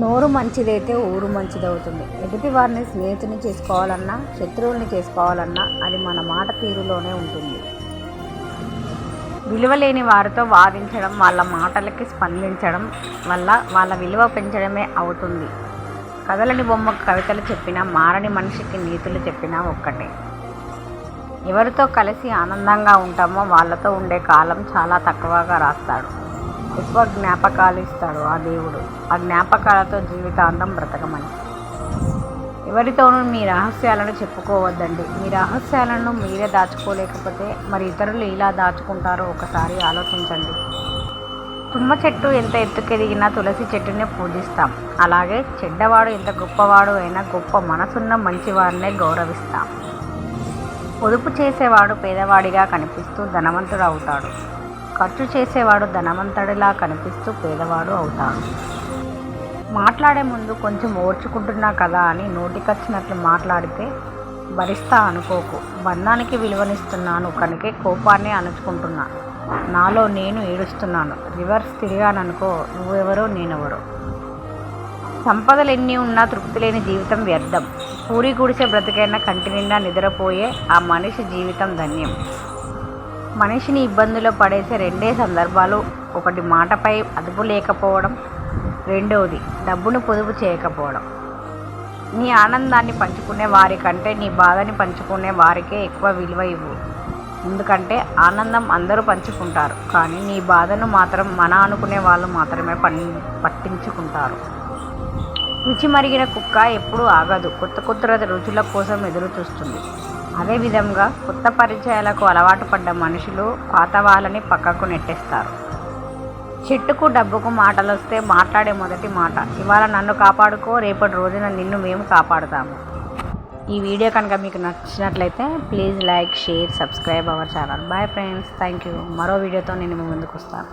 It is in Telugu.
నోరు మంచిదైతే ఊరు మంచిదవుతుంది. ఎదుటి వారిని స్నేహితుని చేసుకోవాలన్నా, శత్రువుల్ని చేసుకోవాలన్నా అది మన మాట తీరులోనే ఉంటుంది. విలువలేని వారితో వాదించడం, వాళ్ళ మాటలకి స్పందించడం వల్ల వాళ్ళ విలువ పెంచడమే అవుతుంది. కదలని బొమ్మకు కవితలు చెప్పినా, మారని మనిషికి నీతులు చెప్పినా ఒక్కటే. ఎవరితో కలిసి ఆనందంగా ఉంటామో వాళ్ళతో ఉండే కాలం చాలా తక్కువగా రాస్తాడు. ఎక్కువ జ్ఞాపకాలు ఇస్తాడు ఆ దేవుడు. ఆ జ్ఞాపకాలతో జీవితాంతం బ్రతకమని. ఎవరితోనూ మీ రహస్యాలను చెప్పుకోవద్దండి. మీ రహస్యాలను మీరే దాచుకోలేకపోతే మరి ఇతరులు ఇలా దాచుకుంటారో ఒకసారి ఆలోచించండి. తుమ్మ చెట్టు ఎంత ఎత్తుకెదిగినా తులసి చెట్టునే పూజిస్తాం. అలాగే చెడ్డవాడు ఎంత గొప్పవాడు అయినా గొప్ప మనసున్న మంచివారినే గౌరవిస్తాం. పొదుపు చేసేవాడు పేదవాడిగా కనిపిస్తూ ధనవంతుడు అవుతాడు. ఖర్చు చేసేవాడు ధనవంతుడిలా కనిపిస్తూ పేదవాడు అవుతాడు. మాట్లాడే ముందు కొంచెం ఓర్చుకుంటున్నా కదా అని నోటికొచ్చినట్లు మాట్లాడితే భరిస్తా అనుకోకు. బంధానికి విలువనిస్తున్నాను కనుకే కోపాన్ని అణుచుకుంటున్నా. నాలో నేను ఏడుస్తున్నాను. రివర్స్ తిరిగాననుకో, నువ్వెవరో నేనెవరో. సంపదలు ఎన్ని ఉన్నా తృప్తి లేని జీవితం వ్యర్థం. పూరి గుడిసె బ్రతికైనా కంటి నిండా నిద్రపోయే ఆ మనిషి జీవితం ధన్యం. మనిషిని ఇబ్బందులో పడేసే రెండే సందర్భాలు. ఒకటి మాటపై అదుపు లేకపోవడం, రెండవది డబ్బును పొదుపు చేయకపోవడం. నీ ఆనందాన్ని పంచుకునే వారికంటే నీ బాధని పంచుకునే వారికే ఎక్కువ విలువ ఇవ్వు. ఎందుకంటే ఆనందం అందరూ పంచుకుంటారు, కానీ నీ బాధను మాత్రం మన అనుకునే వాళ్ళు మాత్రమే పట్టించుకుంటారు. రుచి మరిగిన కుక్క ఎప్పుడూ ఆగదు. కొత్త రుచుల కోసం ఎదురు చూస్తుంది. అదేవిధంగా కొత్త పరిచయాలకు అలవాటు పడ్డ మనుషులు పాత వాళ్ళని పక్కకు నెట్టేస్తారు. చెట్టుకు డబ్బుకు మాటలు వస్తే మాట్లాడే మొదటి మాట, ఇవాళ నన్ను కాపాడుకో, రేపటి రోజున నిన్ను మేము కాపాడుతాము. ఈ వీడియో కనుక మీకు నచ్చినట్లయితే please like, share, subscribe our channel. Bye friends, thank you. మరో వీడియోతో నేను మీ ముందుకు వస్తాను.